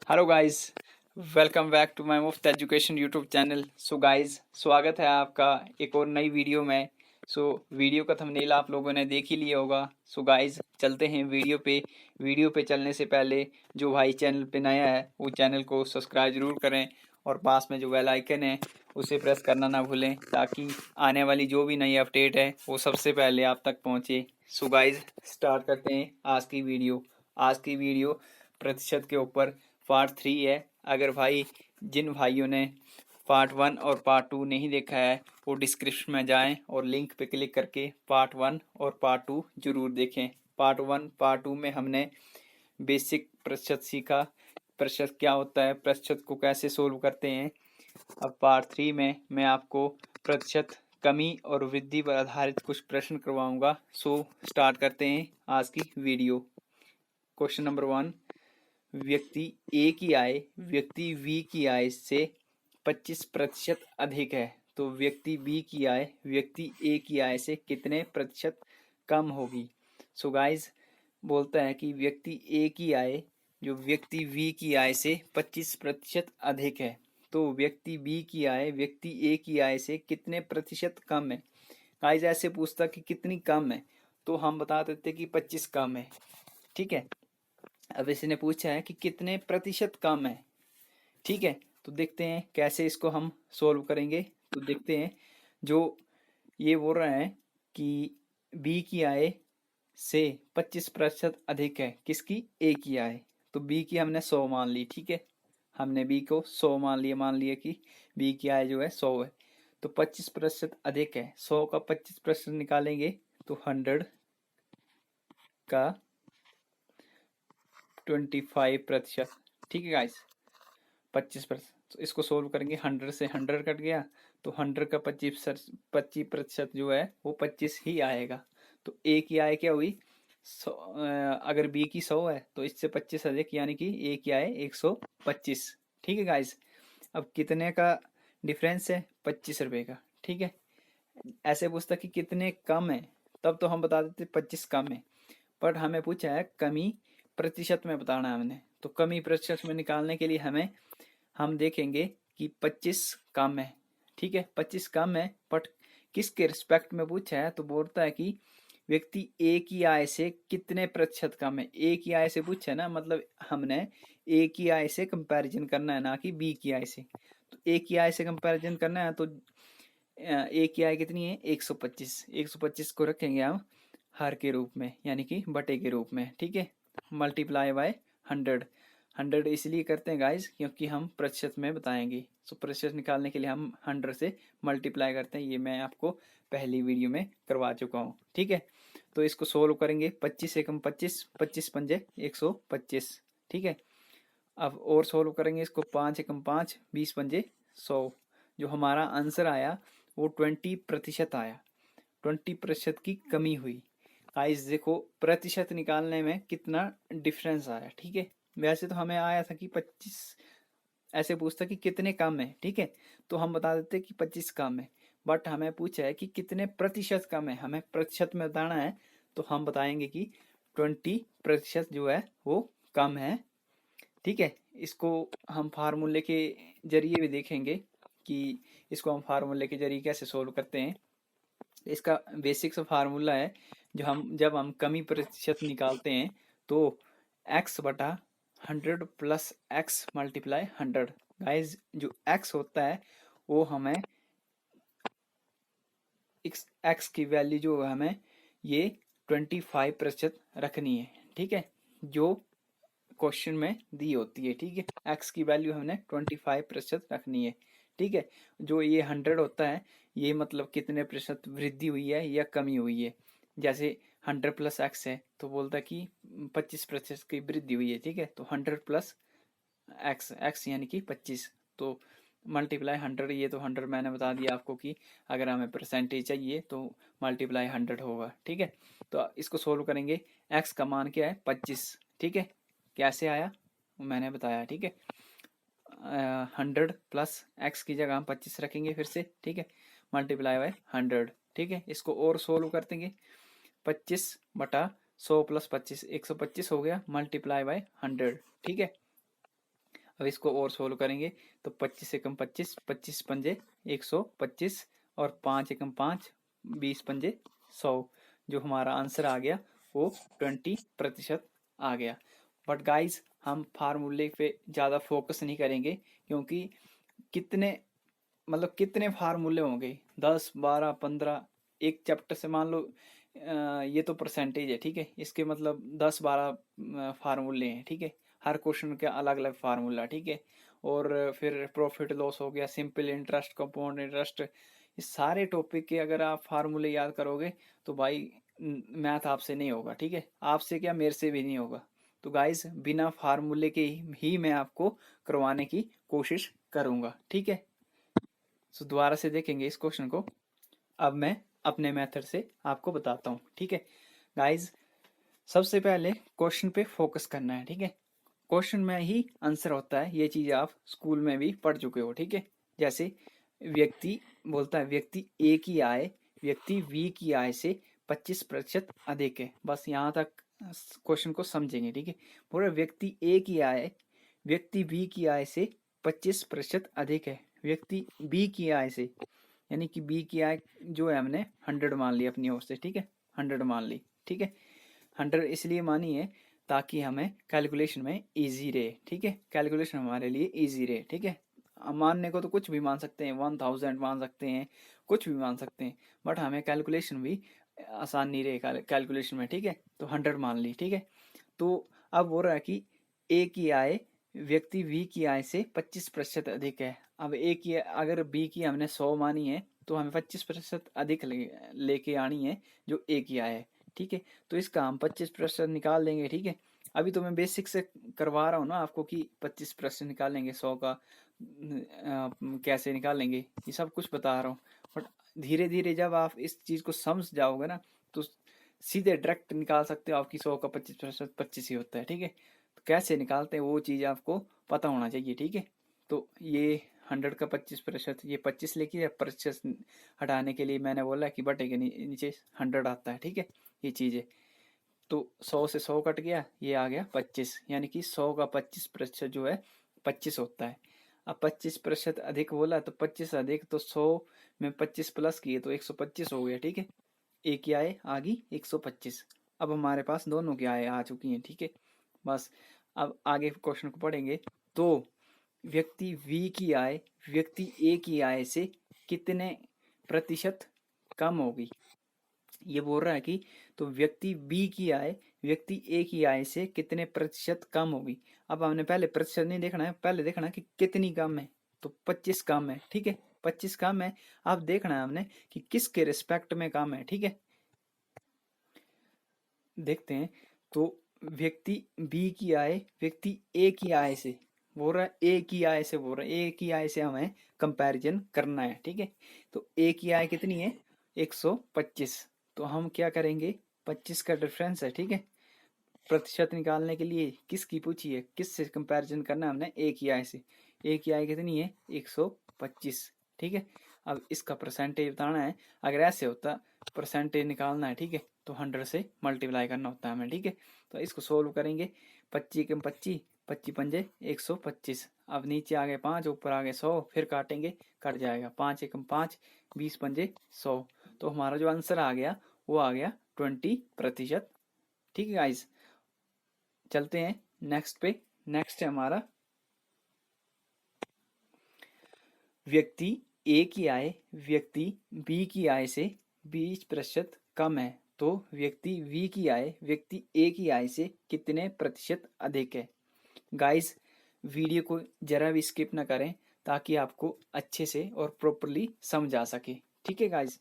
Hello guys, welcome back to my मुफ्त education YouTube channel. So guys, स्वागत है आपका एक और नई वीडियो में। वीडियो का थंबनेल आप लोगों ने देख ही लिया होगा। सो गाइस, चलते हैं वीडियो पे। वीडियो पे चलने से पहले जो भाई चैनल पे नया है वो चैनल को सब्सक्राइब जरूर करें और पास में जो बेल आइकन है उसे प्रेस करना ना भूलें, ताकि आने वाली जो भी नई अपडेट है वो सबसे पहले आप तक पहुंचे। सो गाइस, स्टार्ट करते हैं आज की वीडियो। आज की वीडियो प्रतिशत के ऊपर पार्ट 3 है। अगर भाई जिन भाइयों ने पार्ट 1 और पार्ट 2 नहीं देखा है वो डिस्क्रिप्शन में जाएं और लिंक पे क्लिक करके पार्ट 1 और पार्ट 2 जरूर देखें। पार्ट 1 पार्ट 2 में हमने बेसिक प्रतिशत सीखा, प्रतिशत क्या होता है, प्रतिशत को कैसे सोल्व करते हैं। अब पार्ट 3 में मैं आपको प्रतिशत कमी और वृद्धि पर आधारित कुछ प्रश्न करवाऊंगा। सो स्टार्ट करते हैं आज की वीडियो। क्वेश्चन नंबर 1, व्यक्ति ए की आय व्यक्ति बी की आय से 25% अधिक है, तो व्यक्ति बी की आय व्यक्ति ए की आय से कितने प्रतिशत कम होगी। सो गाइस, बोलता है कि व्यक्ति ए की आय जो व्यक्ति बी की आय से 25% अधिक है, तो व्यक्ति बी की आय व्यक्ति ए की आय से कितने प्रतिशत कम है। गाइस, ऐसे पूछता कि कितनी कम है तो हम बता देते कि 25 कम है। ठीक है। अब इसने पूछा है कि कितने प्रतिशत कम है। ठीक है, तो देखते हैं कैसे इसको हम सोल्व करेंगे। तो देखते हैं, जो ये बोल रहे हैं कि बी की आय से 25% अधिक है, किसकी, ए की आय। तो बी की हमने 100 मान ली। ठीक है, हमने बी को 100 मान लिया कि बी की आय जो है 100 है। तो 25% अधिक है, 100 का 25% निकालेंगे तो 100 का 25%। ठीक है गाइस, 25%। तो इसको सोल्व करेंगे, 100 से 100 कट गया तो 100 का 25% जो है वो 25 ही आएगा। तो ए की आय क्या हुई, 100। अगर बी की 100 है तो इससे 25 अधिक, यानी कि ए की आय 125। ठीक है गाइस, अब कितने का डिफरेंस है, 25 रुपये का। ठीक है, ऐसे पूछता कि कितने कम है, तब तो हम बता देते 25 कम है। पर हमें पूछा है कमी प्रतिशत में बताना है हमने, तो कमी प्रतिशत में निकालने के लिए हम देखेंगे कि 25 कम है। ठीक है, 25 कम है, बट किसके रिस्पेक्ट में पूछा है, तो बोलता है कि व्यक्ति ए की आय से कितने प्रतिशत कम है। ए की आय से पूछा है ना, मतलब हमने ए की आय से कंपैरिजन करना है, ना कि बी की आय से। तो ए की आय से कंपैरिजन करना है, तो ए की आय कितनी है, 125। 125 को रखेंगे हम हर के रूप में, यानी कि बटे के रूप में। ठीक है, मल्टीप्लाई बाय 100। 100 इसलिए करते हैं गाइस क्योंकि हम प्रतिशत में बताएंगे। सो प्रतिशत निकालने के लिए हम 100 से मल्टीप्लाई करते हैं, ये मैं आपको पहली वीडियो में करवा चुका हूँ। ठीक है, तो इसको सोल्व करेंगे, 25 एकम 25, 25 पंजे 125। ठीक है, अब और सोल्व करेंगे इसको, 5 एकम 5, 20 पंजे 100। जो हमारा आंसर आया वो 20% आया। 20% की कमी हुई। गाइस देखो, प्रतिशत निकालने में कितना डिफरेंस आया। ठीक है, वैसे तो हमें आया था कि 25, ऐसे पूछता कि कितने कम है। ठीक है, तो हम बता देते कि 25 कम है, बट हमें पूछा है कि कितने प्रतिशत कम है, हमें प्रतिशत में बताना है। तो हम बताएंगे कि 20% जो है वो कम है। ठीक है, इसको हम फार्मूले के जरिए भी देखेंगे कि इसको हम फार्मूले के जरिए कैसे सोल्व करते हैं। इसका बेसिक सा फार्मूला है, जब हम कमी प्रतिशत निकालते हैं तो x बटा 100 प्लस एक्स मल्टीप्लाई 100। गाइज, जो x होता है वो हमें x की वैल्यू जो है हमें ये 25% रखनी है। ठीक है, जो क्वेश्चन में दी होती है। ठीक है, x की वैल्यू हमने 25% रखनी है। ठीक है, जो ये 100 होता है ये मतलब कितने प्रतिशत वृद्धि हुई है या कमी हुई है। जैसे 100 प्लस एक्स है तो बोलता है कि 25% की वृद्धि हुई है। ठीक है, तो 100 प्लस एक्स, एक्स यानी कि 25, तो मल्टीप्लाई 100। ये तो 100 मैंने बता दिया आपको कि अगर हमें परसेंटेज चाहिए तो मल्टीप्लाई 100 होगा। ठीक है, तो इसको सोल्व करेंगे, एक्स का मान क्या है, 25। ठीक है, कैसे आया वो मैंने बताया। ठीक है, 100 प्लस एक्स की जगह हम 25 रखेंगे फिर से। ठीक है, मल्टीप्लाई बाय 100। ठीक है, इसको और सोल्व कर देंगे, 25 बटा 100 प्लस 25, 125 हो गया, मल्टीप्लाई बाय 100। ठीक है, अब इसको और सोल्व करेंगे तो 25 एकम 25, 25 पंजे 125 और 5 एकम 5, 20 पंजे 100। जो हमारा आंसर आ गया वो 20% आ गया। बट गाइज हम फार्मूले पे ज़्यादा फोकस नहीं करेंगे, क्योंकि कितने कितने फार्मूले होंगे, 10 12 15, एक चैप्टर से मान लो ये तो परसेंटेज है, ठीक है, इसके 10 12 फार्मूले हैं, ठीक है, हर क्वेश्चन के अलग अलग फार्मूला, ठीक है। और फिर प्रॉफिट लॉस हो गया, सिंपल इंटरेस्ट, कंपाउंड इंटरेस्ट, इस सारे टॉपिक के अगर आप फार्मूले याद करोगे तो भाई मैथ आपसे नहीं होगा, ठीक है, आपसे क्या मेरे से भी नहीं होगा। तो गाइज बिना फार्मूले के ही मैं आपको करवाने की कोशिश करूंगा, ठीक है। सो दोबारा से देखेंगे इस क्वेश्चन को। अब मैं अपने मेथड से आपको बताता हूँ, ठीक है गाइज। सबसे पहले क्वेश्चन पे फोकस करना है, ठीक है, क्वेश्चन में ही आंसर होता है, ये चीज आप स्कूल में भी पढ़ चुके हो, ठीक है। जैसे व्यक्ति बोलता है व्यक्ति ए की आय व्यक्ति बी की आय से 25% अधिक है, बस यहाँ तक क्वेश्चन को समझेंगे, ठीक है। पूरा व्यक्ति ए की आय व्यक्ति बी की आय से 25% अधिक है व्यक्ति बी की आय से, यानी कि बी की आय जो है हमने 100 मान ली अपनी ओर से, ठीक है, 100 मान ली, ठीक है। 100 इसलिए मानी है ताकि हमें कैलकुलेशन में इजी रहे, ठीक है, कैलकुलेशन हमारे लिए इजी रहे, ठीक है। मानने को तो कुछ भी मान सकते हैं, 1000 मान सकते हैं, कुछ भी मान सकते हैं, बट हमें कैलकुलेशन भी आसान नहीं रहे कैलकुलेशन में, ठीक है। तो 100 मान ली, ठीक है। तो अब हो रहा है कि ए की आय व्यक्ति बी की आय से 25% अधिक है। अब ए की अगर बी की हमने 100 मानी है तो हमें 25% अधिक लेके आनी है जो ए की आय है, ठीक है। तो इसका हम 25% निकाल देंगे, ठीक है। अभी तो मैं बेसिक से करवा रहा हूँ ना आपको कि 25% निकालेंगे 100 का, कैसे निकालेंगे ये सब कुछ बता रहा हूँ। बट धीरे धीरे जब आप इस चीज़ को समझ जाओगे ना तो सीधे डायरेक्ट निकाल सकते हो, आपकी 100 का 25% 25 ही होता है, ठीक है। तो कैसे निकालते हैं वो चीज़ आपको पता होना चाहिए, ठीक है। तो ये 100 का 25%, ये 25 लेके प्रतिशत हटाने के लिए मैंने बोला कि बटे के नीचे 100 आता है, ठीक है, ये चीज़ है। तो 100 से 100 कट गया, ये आ गया 25, यानी कि 100 का 25% जो है 25 होता है। अब 25% अधिक बोला तो 25 अधिक, तो 100 में 25 प्लस किए तो 125 हो गया, ठीक है। ए की आय आ गई 125। अब हमारे पास दोनों की आय आ चुकी हैं, ठीक है। बस अब आगे क्वेश्चन को पढ़ेंगे। तो व्यक्ति वी की आय व्यक्ति ए की आय से कितने प्रतिशत कम होगी, ये बोल रहा है कि तो व्यक्ति बी की आय व्यक्ति ए की आय से कितने प्रतिशत कम होगी। अब हमने पहले प्रतिशत नहीं देखना है, पहले देखना है कि कितनी कम है। तो 25 कम है, ठीक है, 25 कम है। अब देखना है हमने कि किसके रिस्पेक्ट में कम है, ठीक है। देखते हैं। तो व्यक्ति बी की आय व्यक्ति ए की आय से बोल रहा है, ए की आय से बोल रहा है, ए की आय से हमें कंपैरिजन करना है, ठीक है। तो ए की आय कितनी है 125, तो हम क्या करेंगे 25 का डिफरेंस है, ठीक है। प्रतिशत निकालने के लिए किसकी पूछी है, किससे कंपैरिजन करना है हमने, ए की आय से। ए की आय कितनी है 125, ठीक है। अब इसका परसेंटेज बताना है, अगर ऐसे होता परसेंटेज निकालना है, ठीक है, तो 100 से मल्टीप्लाई करना होता है हमें, ठीक है। तो इसको सोल्व करेंगे, 25 के 25, 25 पंजे 125। अब नीचे आ गए 5, ऊपर आ गए 100, फिर काटेंगे कट जाएगा, 5 एकम 5, 20 पंजे 100। तो हमारा जो आंसर आ गया वो आ गया 20%, ठीक है गाइज। चलते हैं नेक्स्ट पे। नेक्स्ट है हमारा व्यक्ति ए की आय व्यक्ति बी की आय से 20% कम है, तो व्यक्ति वी की आय व्यक्ति ए की आय से कितने प्रतिशत अधिक है। गाइस वीडियो को जरा भी स्किप ना करें ताकि आपको अच्छे से और प्रॉपरली समझ आ सके, ठीक है गाइस।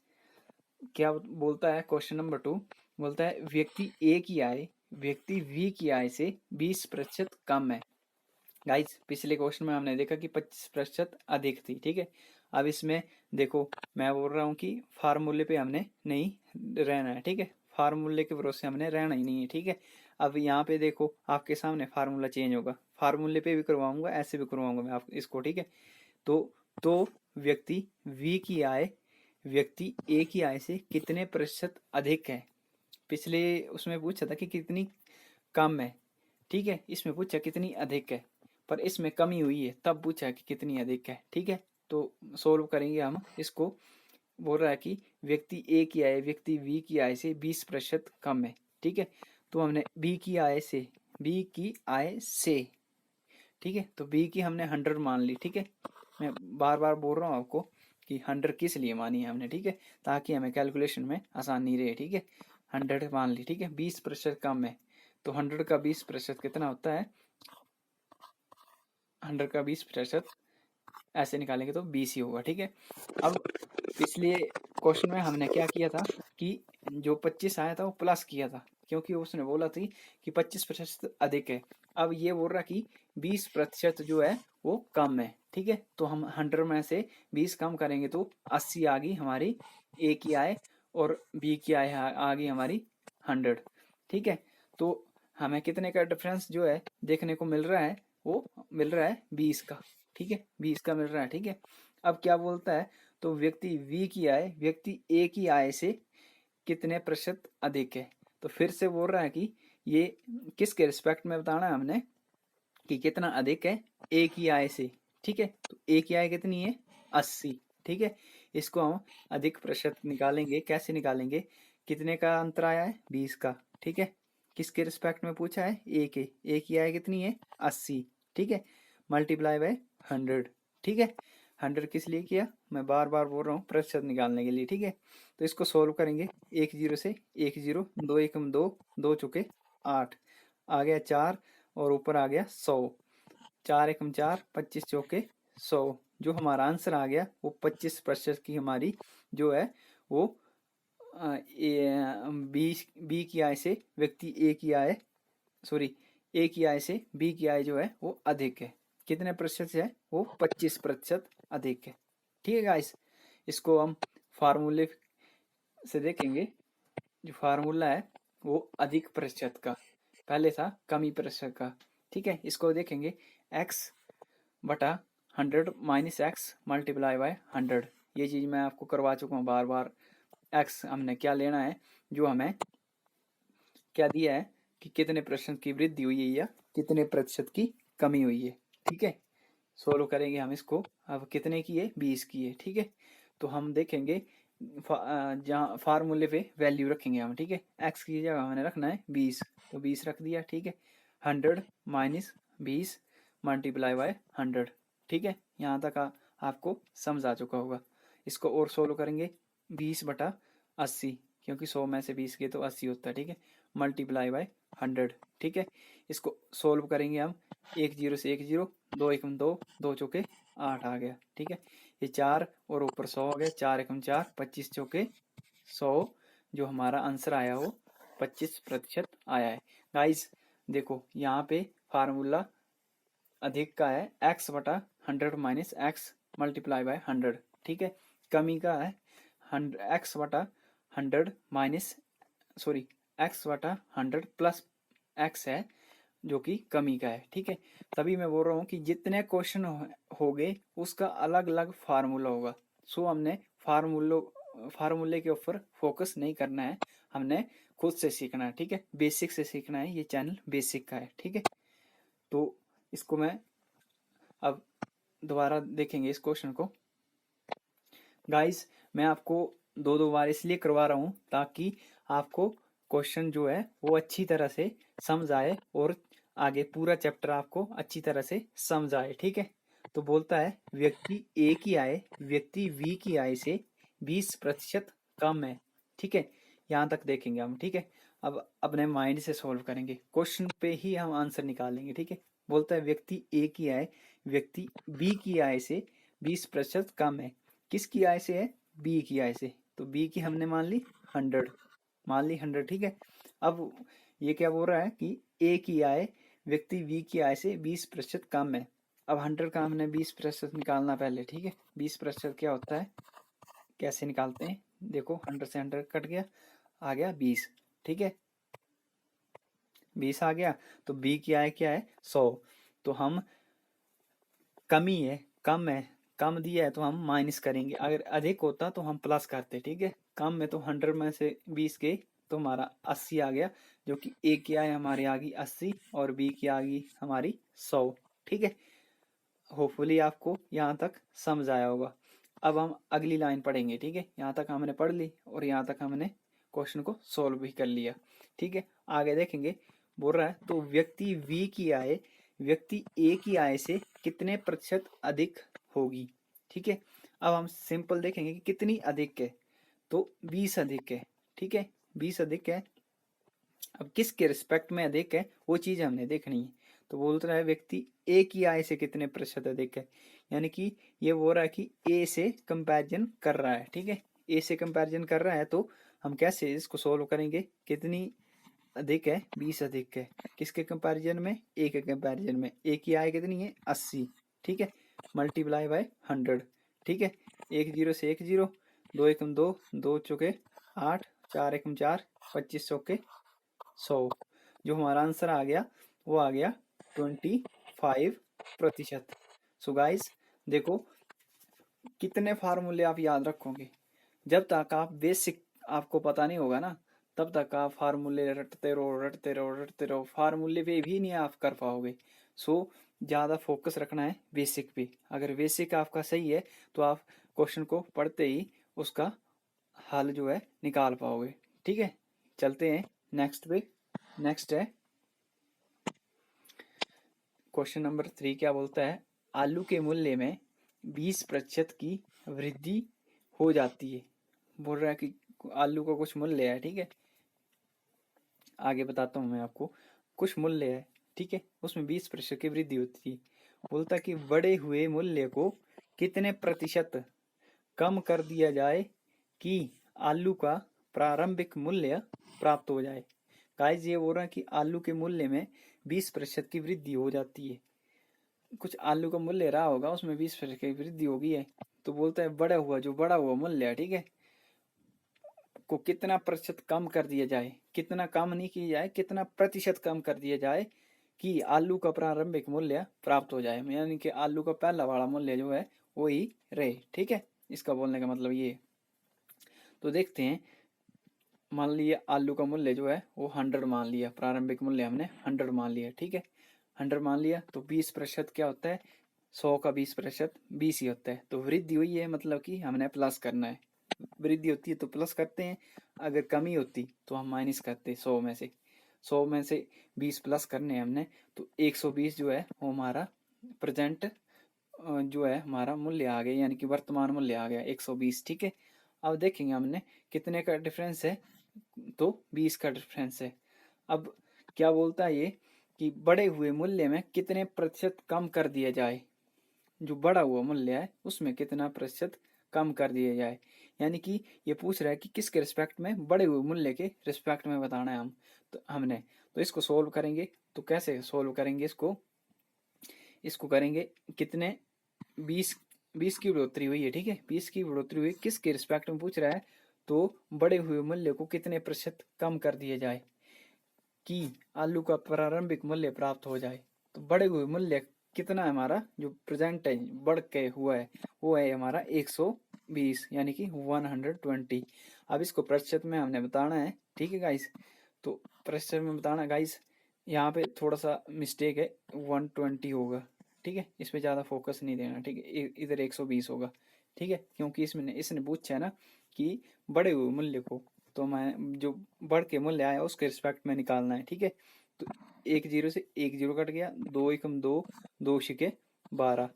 क्या बोलता है क्वेश्चन नंबर 2, बोलता है व्यक्ति ए की आय व्यक्ति वी की आय से 20% कम है। गाइस पिछले क्वेश्चन में हमने देखा कि 25% अधिक थी, ठीक है। अब इसमें देखो मैं बोल रहा हूँ कि फार्मूले पे हमने नहीं रहना है, ठीक है, फार्मूले के भरोसे हमने रहना ही नहीं है, ठीक है। अब यहाँ पे देखो आपके सामने फार्मूला चेंज होगा, फार्मूले पे भी करवाऊंगा, ऐसे भी करवाऊंगा मैं आप इसको, ठीक है। तो व्यक्ति वी की आय व्यक्ति ए की आय से कितने प्रतिशत अधिक है। पिछले उसमें पूछा था कि कितनी कम है, ठीक है, इसमें पूछा कितनी अधिक है। पर इसमें कमी हुई है, तब पूछा है कि कितनी अधिक है। ठीक है, तो सोल्व करेंगे हम इसको। बोल रहा है कि व्यक्ति ए की आय व्यक्ति बी की आय से 20% कम है। ठीक है, तो हमने बी की आय से ठीक है, तो बी की हमने 100 मान ली। ठीक है, मैं बार बार बोल रहा हूँ आपको कि 100 किस लिए मानी है हमने। ठीक है, ताकि हमें कैलकुलेशन में आसानी रहे। ठीक है, 100 मान ली। ठीक है, 20% कम है, तो 100 का 20% कितना होता है? 100 का 20% ऐसे निकालेंगे तो 20 ही होगा। ठीक है, अब पिछले क्वेश्चन में हमने क्या किया था कि जो 25 आया था वो प्लस किया था, क्योंकि उसने बोला थी कि 25% अधिक है। अब ये बोल रहा कि 20% जो है वो कम है। ठीक है, तो हम 100 में से 20 कम करेंगे तो 80 आ गई हमारी ए की आय, और बी की आय आ गई हमारी 100। ठीक है, तो हमें कितने का डिफरेंस जो है देखने को मिल रहा है? वो मिल रहा है 20 का। ठीक है, 20 का मिल रहा है। ठीक है, अब क्या बोलता है? तो व्यक्ति वी की आय व्यक्ति ए की आय से कितने प्रतिशत अधिक है? तो फिर से बोल रहा है कि ये किसके रिस्पेक्ट में बताना है हमने कि कितना अधिक है ए की आय से। ठीक है, तो ए की आय कितनी है? 80। ठीक है, इसको हम अधिक प्रतिशत निकालेंगे। कैसे निकालेंगे? कितने का अंतर आया है? 20 का। ठीक है, किसके रिस्पेक्ट में पूछा है? ए के। ए की आय कितनी है? 80। ठीक है, मल्टीप्लाई बाय 100। ठीक है, 100 किस लिए किया? मैं बार बार बोल रहा हूँ, प्रतिशत निकालने के लिए। ठीक है, तो इसको सोल्व करेंगे। 1 0 से 1 0, 2 एकम 2, 2 चौके 8, आ गया 4, और ऊपर आ गया 100। 4 एकम 4, 25 चौके 100। जो हमारा आंसर आ गया वो 25% की हमारी जो है वो बी की आय से व्यक्ति ए की आय ए की आय से बी की आय जो है वो अधिक है। कितने प्रतिशत से है? वो 25% अधिक है। ठीक है गाइस, इसको हम फार्मूले से देखेंगे। जो फार्मूला है वो अधिक प्रतिशत का, पहले था कमी प्रतिशत का। ठीक है, इसको देखेंगे। x बटा 100 माइनस एक्स मल्टीप्लाई बाय 100। ये चीज़ मैं आपको करवा चुका हूँ बार बार। x हमने क्या लेना है? जो हमें क्या दिया है कि कितने प्रतिशत की वृद्धि हुई है या कितने प्रतिशत की कमी हुई है। ठीक है, सोल्व करेंगे हम इसको। अब कितने की है? 20 की है। ठीक है, तो हम देखेंगे जहाँ फार्मूले पे वैल्यू रखेंगे हम। ठीक है, एक्स की जगह हमने रखना है 20, तो 20 रख दिया। ठीक है, 100 माइनस 20 मल्टीप्लाई बाय 100। ठीक है, यहाँ तक आपको समझ आ चुका होगा। इसको और सोल्व करेंगे। 20 बटा 80, क्योंकि 100 में से 20 के तो 80 होता है। ठीक है, मल्टीप्लाई बाय 100। ठीक है, इसको सोल्व करेंगे हम। 1 0 से 1 0, 2 एकम 2, 2 चौके 8 आ गया। ठीक है, ये 4 और ऊपर 100 हो गया। 4 एकम 4, 25 चौके 100। जो हमारा आंसर आया वो 25% आया है। गाइस देखो, यहाँ पे फार्मूला अधिक का है x बटा 100 माइनस एक्स मल्टीप्लाई बाय 100। ठीक है, कमी का है x बटा 100 माइनस x बटा 100 प्लस x है, जो कि कमी का है। ठीक है, तभी मैं बोल रहा हूँ कि जितने क्वेश्चन हो गए उसका अलग अलग फार्मूला होगा। सो हमने फार्मूले के ऊपर फोकस नहीं करना है, हमने खुद से सीखना है। ठीक है, बेसिक से सीखना है। ये चैनल बेसिक का है। ठीक है, तो इसको मैं अब दोबारा देखेंगे इस क्वेश्चन को। गाइस मैं आपको दो दो बार इसलिए करवा रहा हूँ ताकि आपको क्वेश्चन जो है वो अच्छी तरह से समझ आए और आगे पूरा चैप्टर आपको अच्छी तरह से समझ आए। ठीक है, तो बोलता है व्यक्ति ए की आय व्यक्ति बी की आय से 20% कम है। ठीक है, यहाँ तक देखेंगे हम। ठीक है, अब अपने माइंड से सॉल्व करेंगे, क्वेश्चन पे ही हम आंसर निकालेंगे। ठीक है, बोलता है व्यक्ति ए की आय व्यक्ति बी की आय से 20% कम है। किसकी आय से है? बी की आय से। तो बी की हमने मान ली 100, मान ली 100। ठीक है, अब ये क्या बोल रहा है कि ए की आय व्यक्ति बी की आय से 20% कम है। अब 100 का हमने 20% निकालना पहले। ठीक है, 20% क्या होता है, कैसे निकालते हैं? देखो, 100 से 100 कट गया, आ गया 20। ठीक है, 20 आ गया, तो बी की आय क्या है? 100। तो हम कमी है, कम है, कम दिया है तो हम माइनस करेंगे। अगर अधिक होता तो हम प्लस करते। ठीक है, कम में तो 100 में से 20 गए तो हमारा 80 आ गया, जो कि ए की आय हमारी आ गई 80 और बी की आ गई हमारी 100। ठीक है, होपफुली आपको यहाँ तक समझ आया होगा। अब हम अगली लाइन पढ़ेंगे, ठीक है। यहाँ तक हमने पढ़ ली और यहाँ तक हमने क्वेश्चन को सॉल्व भी कर लिया, ठीक है। आगे देखेंगे, बोल रहा है तो व्यक्ति वी की आय व्यक्ति ए की आय से कितने प्रतिशत अधिक होगी, ठीक है। अब हम सिंपल देखेंगे कि कितनी अधिक है, तो 20 अधिक है, ठीक है, 20 अधिक है। अब किसके रिस्पेक्ट में अधिक है वो चीज हमने देखनी है। तो बोल रहा है व्यक्ति ए की आय से कितने प्रतिशत अधिक है, यानी कि ये बोल रहा है कि ए से कंपैरिजन कर रहा है, ठीक है। ए से कंपैरिजन कर रहा है तो हम कैसे इसको सोल्व करेंगे, कितनी अधिक है, 20 अधिक है, किसके कंपैरिजन में, ए के कंपैरिजन में। ए की आय कितनी है, 80, ठीक है, मल्टीप्लाई बाय 100, ठीक है। एक जीरो से एक जीरो, दो एकम दो, दो चौके 8, चार एकम 4, 25 चौके 100। जो हमारा आंसर आ गया वो आ गया 25%। सो गाइस देखो, कितने फार्मूले आप याद रखोगे, जब तक आप बेसिक आपको पता नहीं होगा ना, तब तक आप फार्मूले रटते रहो रटते रहो रटते रहो, फार्मूले पे भी नहीं आप कर पाओगे। सो ज़्यादा फोकस रखना है बेसिक पे। अगर बेसिक आपका सही है तो आप क्वेश्चन को पढ़ते ही उसका हल जो है निकाल पाओगे, ठीक है। चलते हैं नेक्स्ट पे। नेक्स्ट है क्वेश्चन नंबर 3। क्या बोलता है, आलू के मूल्य में 20% की वृद्धि हो जाती है। बोल रहा है कि आलू का कुछ मूल्य है, ठीक है, आगे बताता हूँ मैं आपको। कुछ मूल्य है, ठीक है, उसमें 20% की वृद्धि होती है। बोलता है कि बढ़े हुए मूल्य को कितने प्रतिशत कम कर दिया जाए कि आलू का प्रारंभिक मूल्य प्राप्त हो जाए। गाइस ये बोल रहा है कि आलू के मूल्य में 20% की वृद्धि हो जाती है। कुछ आलू का मूल्य रहा होगा उसमें 20% की वृद्धि होगी है। तो बोलता है बड़ा हुआ मूल्य है, ठीक है, को कितना प्रतिशत कम कर दिया जाए, कितना कम नहीं किया जाए, कितना प्रतिशत कम कर दिया जाए कि आलू का प्रारंभिक मूल्य प्राप्त हो जाए, यानी कि आलू का पहला वाला मूल्य जो है वो ही रहे, ठीक है। इसका बोलने का मतलब ये। तो देखते हैं, मान लिया आलू का मूल्य जो है वो 100 मान लिया, प्रारंभिक मूल्य हमने 100 मान लिया, ठीक है, 100 मान लिया। तो 20% क्या होता है, 100 का 20% 20 ही होता है। तो वृद्धि हुई है मतलब कि हमने प्लस करना है, वृद्धि होती है तो प्लस करते हैं, अगर कमी होती तो हम माइनस करते हैं। 100 में से 20 प्लस करने हैं हमने, तो 120 जो है वो हमारा प्रेजेंट जो है हमारा मूल्य आ गया, यानी कि वर्तमान मूल्य आ गया 120, ठीक है। अब देखेंगे हमने कितने का डिफरेंस है, तो 20 का डिफरेंस है। अब क्या बोलता है ये कि बढ़े हुए मूल्य में कितने प्रतिशत कम कर दिया जाए, जो बढ़ा हुआ मूल्य है उसमें कितना प्रतिशत कम कर दिया जाए, यानी कि ये पूछ रहा है कि किसके रिस्पेक्ट में, बढ़े हुए मूल्य के रिस्पेक्ट में बताना है हम। तो हमने तो इसको सोल्व करेंगे, तो कैसे सोल्व करेंगे इसको, इसको करेंगे कितने 20 20 की बढ़ोतरी हुई है, ठीक है, 20 की बढ़ोतरी हुई, किसके रिस्पेक्ट में पूछ रहा है, तो बढ़े हुए मूल्य को कितने प्रतिशत कम कर दिया जाए कि आलू का प्रारंभिक मूल्य प्राप्त हो जाए। तो बढ़े हुए मूल्य कितना है हमारा, जो प्रेजेंट है बढ़ के हुआ है वो है हमारा 120, यानी कि 120। अब इसको प्रतिशत में हमने बताना है, ठीक है गाइस। तो प्रतिशत में बताना गाइस, यहाँ पे थोड़ा सा मिस्टेक है, 120 होगा, ठीक है, इस पे ज़्यादा फोकस नहीं देना, ठीक है, इधर 120 होगा, ठीक है, क्योंकि इसमें इसने पूछा है ना कि बड़े हुए मूल्य को, तो मैं जो बढ़ के मूल्य आया उसके रिस्पेक्ट में निकालना है, ठीक है। तो एक जीरो से एक जीरो कट गया, दो एकम दो, दो छिके 12,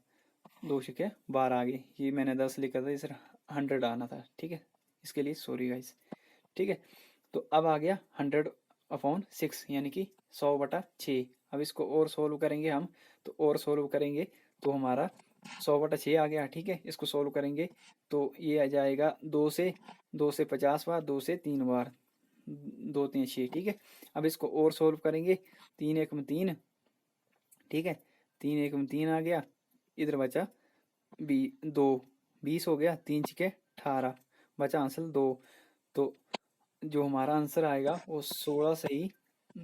दो छिके 12 आ गए, ये मैंने 10 लिखा था, इस 100 आना था, ठीक है, इसके लिए सॉरी गाइस, ठीक है। तो अब आ गया 100/6, यानी कि 100/6। अब इसको और सोल्व करेंगे हम, तो और सोल्व करेंगे तो हमारा 100/6 आ गया, ठीक है। इसको सोल्व करेंगे तो ये आ जाएगा 2 से 50 बार, 2 से 3 बार, 2 3 6, ठीक है। अब इसको और सोल्व करेंगे, 3 एकम 3, ठीक है, 3 एकम 3 आ गया, इधर बचा 2, 20 हो गया, 3 छिके 18, बचा आंसर 2। तो जो हमारा आंसर आएगा वो 16 से ही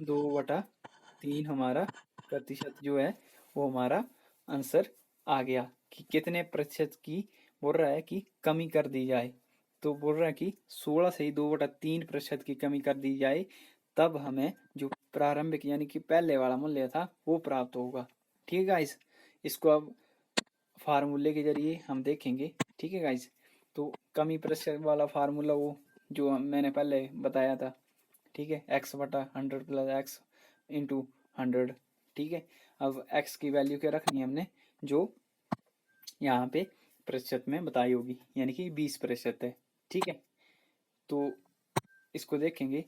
2/3 हमारा प्रतिशत जो है वो हमारा आंसर आ गया। कि कितने प्रतिशत की बोल रहा है कि कमी कर दी जाए, तो बोल रहा है कि 16 से ही 2/3% की कमी कर दी जाए, तब हमें जो प्रारंभिक यानी कि पहले वाला मूल्य था वो प्राप्त होगा, ठीक है गाइस। इसको अब फार्मूले के जरिए हम देखेंगे, ठीक है गाइज। तो कमी प्रतिशत वाला फार्मूला वो जो मैंने पहले बताया था, ठीक है, एक्स बटा 100 प्लस एक्स इंटू 100, ठीक है। अब एक्स की वैल्यू क्या रखनी है हमने, जो यहाँ पे प्रतिशत में बताई होगी, यानी कि 20% है, ठीक है। तो इसको देखेंगे,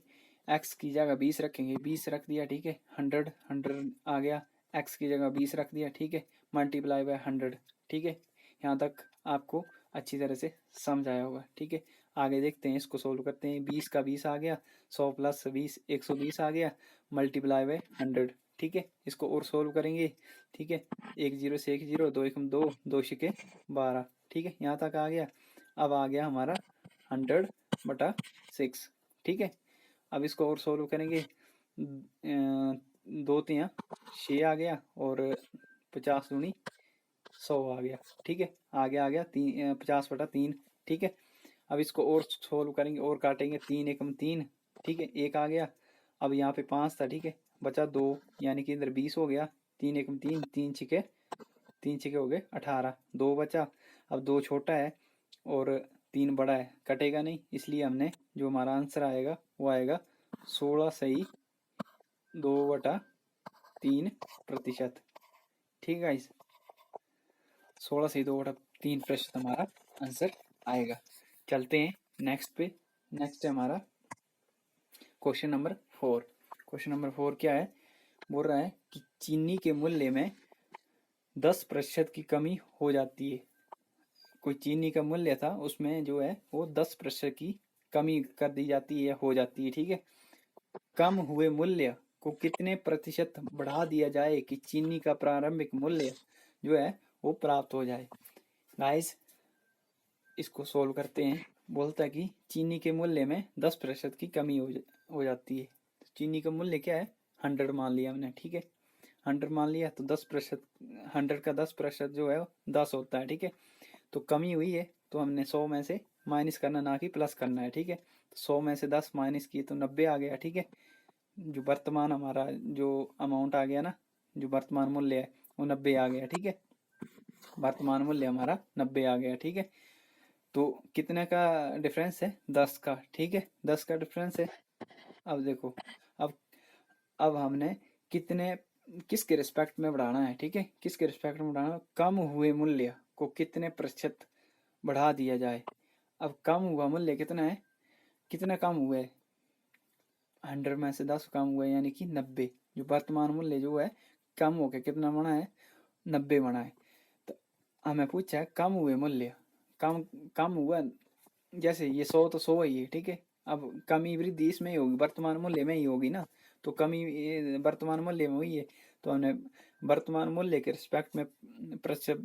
एक्स की जगह 20 रखेंगे, 20 रख दिया, ठीक है, 100 100 आ गया, एक्स की जगह 20 रख दिया, ठीक है, मल्टीप्लाई बाय 100, ठीक है। यहाँ तक आपको अच्छी तरह से समझ आया होगा, ठीक है। आगे देखते हैं, इसको सोल्व करते हैं। 20 का 20 आ गया, 100 प्लस 20 120 आ गया, मल्टीप्लाई बाय 100, ठीक है। इसको और सोल्व करेंगे, ठीक है, 1 0 से 1 0, 2 एकम 2, 2 छिके 12, ठीक है, यहाँ तक आ गया। अब आ गया हमारा 100 बटा 6, ठीक है। अब इसको और सोल्व करेंगे, 2 3 6 आ गया और 50 दूनी 100 आ गया, ठीक है। आ गया 50 बटा 3, ठीक है। अब इसको और सोल्व करेंगे और काटेंगे, 3 एकम 3, ठीक है, 1 आ गया। अब यहाँ पे 5 था, ठीक है, बचा 2, यानी कि इधर 20 हो गया, 3 एकम 3, 3 छिके हो गए 18, 2 बचा। अब 2 छोटा है और 3 बड़ा है, कटेगा नहीं, इसलिए हमने जो हमारा आंसर आएगा वो आएगा 16 सही 2/3%, ठीक है गाइस। 16 सही 2/3% हमारा आंसर आएगा। चलते हैं नेक्स्ट पे। नेक्स्ट है हमारा क्वेश्चन नंबर 4। क्वेश्चन नंबर 4 क्या है, बोल रहा है कि चीनी के मूल्य में 10% की कमी हो जाती है। कोई चीनी का मूल्य था, उसमें जो है वो 10% की कमी कर दी जाती है, हो जाती है, ठीक है। कम हुए मूल्य को कितने प्रतिशत बढ़ा दिया जाए कि चीनी का प्रारंभिक मूल्य जो है वो प्राप्त हो जाए। गाइस इसको सोल्व करते हैं। बोलता है कि चीनी के मूल्य में 10% की कमी हो जाती है। तो चीनी का मूल्य क्या है, 100 मान लिया हमने, ठीक है, 100 मान लिया। तो 10%, 100 का 10% जो है 10 होता है, ठीक है। तो कमी हुई है तो हमने 100 में से माइनस करना, ना कि प्लस करना है, ठीक है। तो 100 में से 10 माइनस किए तो 90 आ गया, ठीक है। जो वर्तमान हमारा जो अमाउंट आ गया ना, जो वर्तमान मूल्य है वो 90 आ गया, ठीक है। वर्तमान मूल्य हमारा 90 आ गया, ठीक है। तो कितने का डिफरेंस है, 10 का, ठीक है, 10 का डिफरेंस है। अब देखो, अब अब हमने कितने, किसके रिस्पेक्ट में बढ़ाना है, ठीक है, किसके रिस्पेक्ट में बढ़ाना, कम हुए मूल्य को कितने प्रतिशत बढ़ा दिया जाए। अब कम हुआ मूल्य कितना है, कितना कम हुआ है, 100 में से 10 कम हुआ है, यानी कि 90। जो वर्तमान मूल्य जो है कम होकर कितना बना है, 90 बना है। तो हमें पूछा है कम हुए मूल्य, कम कम हुआ, जैसे ये 100 तो 100 ही है, ठीक है। अब कमी वृद्धि इसमें ही होगी, वर्तमान मूल्य में ही होगी ना। तो कमी वर्तमान मूल्य में हुई है, तो हमने वर्तमान मूल्य के रिस्पेक्ट में प्रतिशत,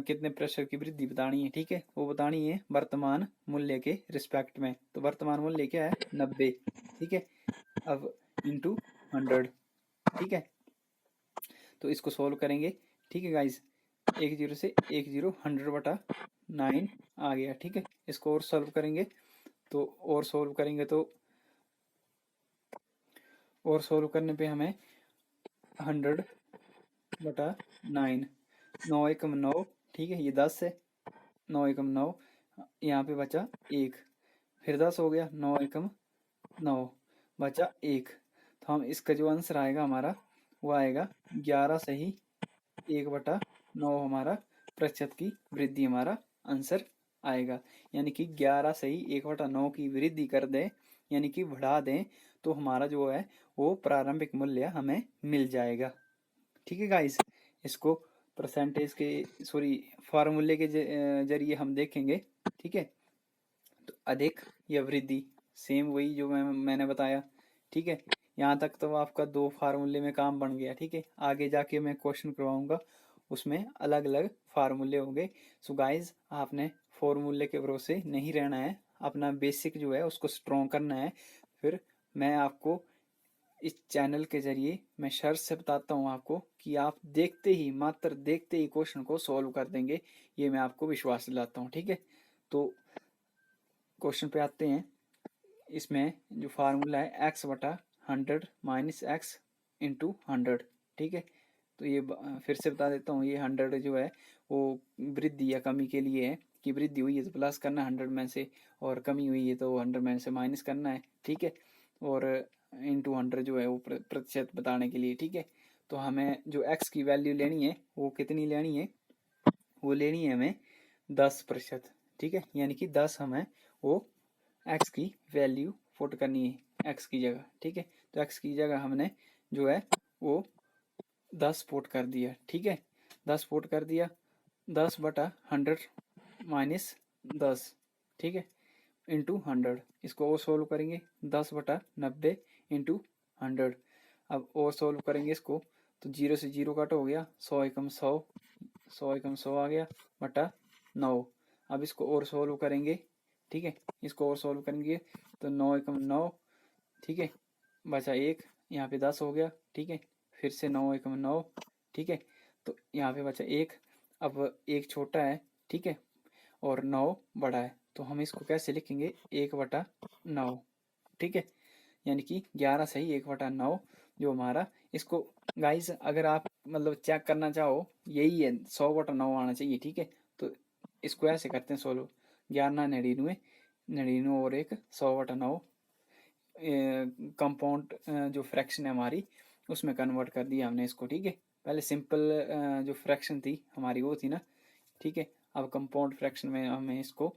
कितने प्रतिशत की वृद्धि बतानी है, ठीक है, वो बतानी है वर्तमान मूल्य के रिस्पेक्ट में। तो वर्तमान मूल्य क्या है, 90, ठीक है। अब इंटू 100, ठीक है। तो इसको सोल्व करेंगे, ठीक है गाइज। 1 0 से 1 0, 100 बटा 9 आ गया, ठीक है। इसको और सोल्व करेंगे, तो और सोल्व करेंगे तो और सोल्व करने पे हमें 100 बटा 9, 9 एकम 9, ठीक है, ये 10 है, 9 एकम 9, यहाँ पे बचा 1, फिर 10 हो गया, 9 एकम 9, बचा 1। तो हम इसका जो आंसर आएगा हमारा वो आएगा 11 सही 1/9 हमारा प्रतिशत की वृद्धि हमारा आंसर आएगा। यानी कि 11 सही 1/9 की वृद्धि कर दें, यानी कि बढ़ा दें, तो हमारा जो है वो प्रारंभिक मूल्य हमें मिल जाएगा, ठीक है गाइस। इसको परसेंटेज के, सॉरी, फार्मूले के जरिए हम देखेंगे, ठीक है। तो अधिक या वृद्धि, सेम वही जो मैंने बताया, ठीक है। यहाँ तक तो आपका 2 फार्मूले में काम बन गया, ठीक है। आगे जाके मैं क्वेश्चन करवाऊंगा, उसमें अलग अलग फार्मूले होंगे। सो गाइज आपने फार्मूले के भरोसे नहीं रहना है, अपना बेसिक जो है उसको स्ट्रॉन्ग करना है। फिर मैं आपको इस चैनल के जरिए मैं शर्त से बताता हूँ आपको कि आप देखते ही, मात्र देखते ही क्वेश्चन को सॉल्व कर देंगे, ये मैं आपको विश्वास दिलाता हूँ, ठीक है। तो क्वेश्चन पे आते हैं। इसमें जो फार्मूला है x/100 माइनस एक्स इंटू 100, ठीक है। तो ये फिर से बता देता हूँ, ये 100 जो है वो वृद्धि या कमी के लिए है, कि वृद्धि हुई है तो प्लस करना 100 में से, और कमी हुई है तो 100 में से माइनस करना है, ठीक है। और इंटू 100 जो है वो प्रतिशत बताने के लिए, ठीक है। तो हमें जो एक्स की वैल्यू लेनी है वो कितनी लेनी है, वो लेनी है हमें 10%, ठीक है। यानी कि 10 हमें वो एक्स की वैल्यू पुट करनी है एक्स की जगह, ठीक है। तो एक्स की जगह हमने जो है वो 10 पुट कर दिया, ठीक है। 10 पुट कर दिया, 10/100 माइनस 10, ठीक है, इंटू 100। इसको और सोल्व करेंगे, 10/90 इंटू 100। अब और सोल्व करेंगे इसको, तो 0 से 0 कट हो गया, 100 एकम 100, 100 एकम 100 आ गया बटा 9। अब इसको और सोल्व करेंगे, ठीक है, इसको और सोल्व करेंगे तो 9 एकम 9, ठीक है, बचा 1, यहाँ पे 10 हो गया, ठीक है। फिर से 9 एकम 9, ठीक है, तो यहाँ पे बचा 1। अब 1 छोटा है, ठीक है, और 9 बड़ा है, तो हम इसको कैसे लिखेंगे, 1/9, ठीक है। यानी कि 11 सही 1/9 जो हमारा, इसको गाइस अगर आप मतलब चेक करना चाहो, यही है 100/9 आना चाहिए, ठीक है। तो इसको ऐसे करते हैं सोल्व, 11 99, 99 और 1 100/9, कंपाउंड जो फ्रैक्शन है हमारी उसमें कन्वर्ट कर दिया हमने इसको, ठीक है। पहले सिंपल जो फ्रैक्शन थी हमारी वो थी ना, ठीक है। अब कंपाउंड फ्रैक्शन में हमें इसको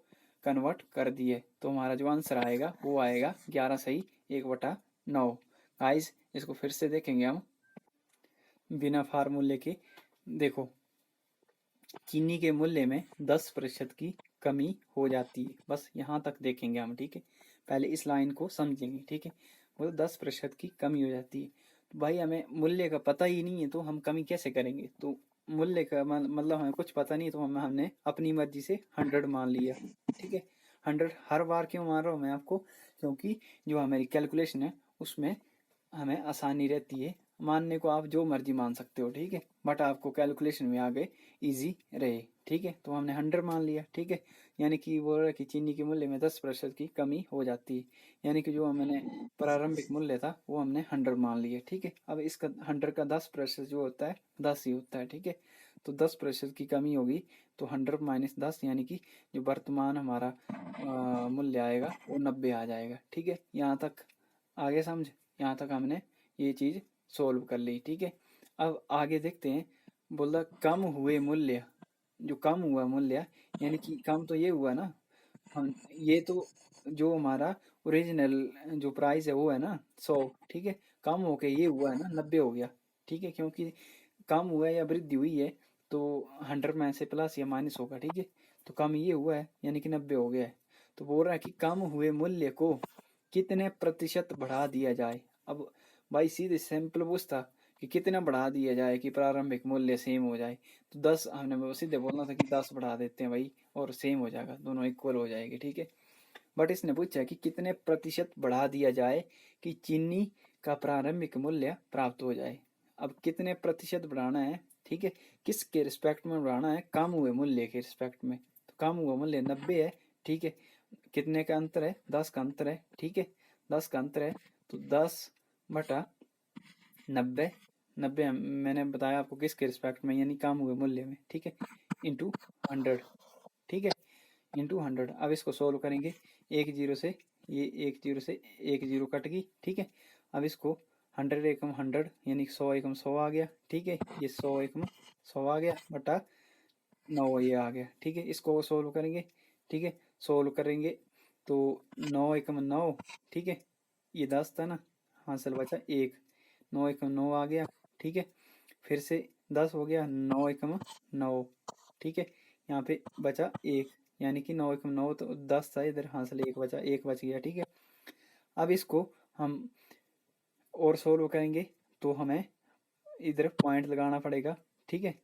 कन्वर्ट कर दिए, तो हमारा जो आंसर आएगा वो आएगा 11 सही 1/9। गाइस इसको फिर से देखेंगे हम बिना फार्मूले के। देखो, चीनी के मूल्य में 10% की कमी हो जाती है, बस यहाँ तक देखेंगे हम, ठीक है। पहले इस लाइन को समझेंगे, ठीक है। वो 10% की कमी हो जाती है, तो भाई हमें मूल्य का पता ही नहीं है तो हम कमी कैसे करेंगे। तो मूल्य का मतलब हमें कुछ पता नहीं, तो हमने अपनी मर्जी से 100 मान लिया, ठीक है। 100 हर बार क्यों मान रहा हूँ मैं आपको, क्योंकि जो हमारी कैलकुलेशन है उसमें हमें आसानी रहती है, मानने को आप जो मर्जी मान सकते हो, ठीक है, बट आपको कैलकुलेशन में आगे इजी रहे, ठीक है। तो हमने 100 मान लिया, ठीक है। यानी कि वो रहा कि चीनी के मूल्य में 10% की कमी हो जाती है, यानी कि जो हमने प्रारंभिक मूल्य था वो हमने 100 मान लिया, ठीक है। अब इसका 100 का 10% जो होता है 10 ही होता है, ठीक है। तो 10% की कमी होगी, तो 100 माइनस 10 यानी कि जो वर्तमान हमारा मूल्य आएगा वो 90 आ जाएगा, ठीक है। यहाँ तक आगे समझ, यहाँ तक हमने ये चीज़ सोल्व कर ली, ठीक है। अब आगे देखते हैं, बोला कम हुए मूल्य, जो कम हुआ मूल्य यानी कि कम तो ये हुआ ना, हम ये तो जो हमारा ओरिजिनल जो प्राइस है वो है ना 100, ठीक है। कम होके ये हुआ है ना 90 हो गया, ठीक है, क्योंकि कम हुआ है या वृद्धि हुई है तो 100 में से प्लस या माइनस होगा, ठीक है। तो कम ये हुआ है यानी कि 90 हो गया है। तो बोल रहा है कि कम हुए मूल्य को कितने प्रतिशत बढ़ा दिया जाए। अब भाई सीधे सिंपल पूछता कि कितना बढ़ा दिया जाए कि प्रारंभिक मूल्य सेम हो जाए, तो 10 हमने सीधे बोलना था कि 10 बढ़ा देते हैं भाई और सेम हो जाएगा, दोनों इक्वल हो जाएगी, ठीक है। बट इसने पूछा कि कितने प्रतिशत बढ़ा दिया जाए कि चीनी का प्रारंभिक मूल्य प्राप्त हो जाए। अब कितने प्रतिशत बढ़ाना है, ठीक है, किसके रिस्पेक्ट में बढ़ाना है, कम हुए मूल्य के रिस्पेक्ट में। तो कम हुआ मूल्य 90 है, ठीक है। कितने का अंतर है, 10 का अंतर है, ठीक है, 10 का अंतर है, तो 10/90, 90 मैंने बताया आपको किसके रिस्पेक्ट में, यानी कम हुए मूल्य में, ठीक है, इंटू 100, ठीक है, इंटू 100। अब इसको सोल्व करेंगे, एक जीरो से ये एक जीरो से एक जीरो कट गई, ठीक है। अब इसको 100 एकम 100 यानी 100 एकम 100 आ गया, ठीक है, ये 100 एकम 100 आ गया बटा 9 ये आ गया, ठीक है। इसको सोल्व करेंगे, ठीक है, सोल्व करेंगे तो 9 एकम 9, ठीक है, ये 10 था ना, हासिल बचा 1, 9 एकम 9 आ गया, ठीक है। फिर से 10 हो गया, 9 एकम 9, ठीक है, यहाँ पे बचा 1, यानी कि 9 एकम 9 तो 10 था, इधर हासिल 1 बचा, 1 बच गया, ठीक है। अब इसको हम और सोल्व करेंगे तो हमें इधर पॉइंट लगाना पड़ेगा, ठीक है,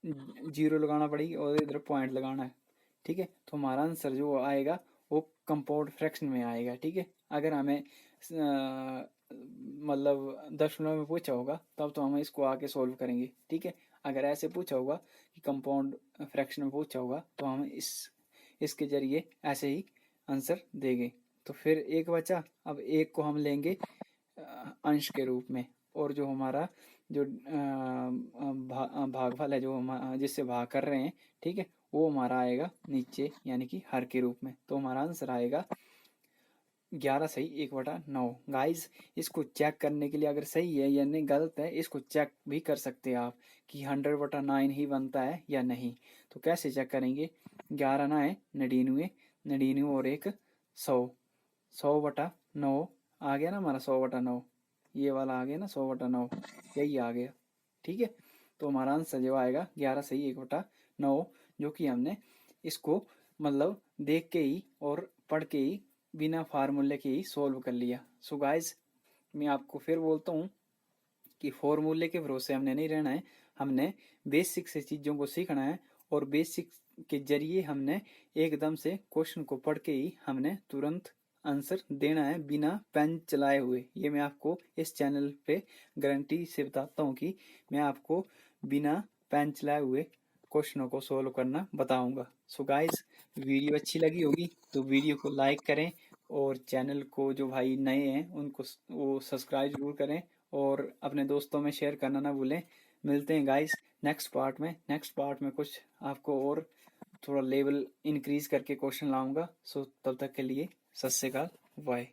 जीरो लगाना पड़ेगी और इधर पॉइंट लगाना है, ठीक है। तो हमारा आंसर जो आएगा वो कंपाउंड फ्रैक्शन में आएगा, ठीक है। अगर हमें मतलब दशमलव में पूछा होगा तब तो हम इसको आके सोल्व करेंगे, ठीक है। अगर ऐसे पूछा होगा कि कंपाउंड फ्रैक्शन में पूछा होगा तो हम इसके जरिए ऐसे ही आंसर देंगे। तो फिर एक बचा, अब एक को हम लेंगे अंश के रूप में, और जो हमारा जो भागफल है जो जिससे भाग कर रहे हैं, ठीक है, वो हमारा आएगा नीचे यानी कि हर के रूप में। तो हमारा आंसर आएगा 11 सही 1/9। गाइस इसको चेक करने के लिए अगर सही है या नहीं गलत है इसको चेक भी कर सकते हैं आप कि 100/9 ही बनता है या नहीं। तो कैसे चेक करेंगे, 11 ना है 99, 99 और एक 100, 100/9 आ गया ना हमारा 100/9, ये वाला आ गया ना 100/9, यही आ गया, ठीक है। तो हमारा आंसर जो आएगा 11 सही 1/9, जो कि हमने इसको मतलब देख के ही और पढ़ के ही बिना फार्मूले के ही सोल्व कर लिया। सो गाइस मैं आपको फिर बोलता हूँ कि फॉर्मूले के भरोसे हमने नहीं रहना है, हमने बेसिक से चीज़ों को सीखना है और बेसिक के जरिए हमने एकदम से क्वेश्चन को पढ़ के ही हमने तुरंत आंसर देना है बिना पेन चलाए हुए। ये मैं आपको इस चैनल पे गारंटी से बताता हूँ कि मैं आपको बिना पेन चलाए हुए क्वेश्चनों को सोल्व करना बताऊंगा। सो गाइस वीडियो अच्छी लगी होगी तो वीडियो को लाइक करें और चैनल को जो भाई नए हैं उनको वो सब्सक्राइब जरूर करें और अपने दोस्तों में शेयर करना ना भूलें। मिलते हैं गाइस नेक्स्ट पार्ट में कुछ आपको और थोड़ा लेवल इंक्रीज करके क्वेश्चन लाऊंगा। सो तब तक के लिए सत श्री अकाल, बाय।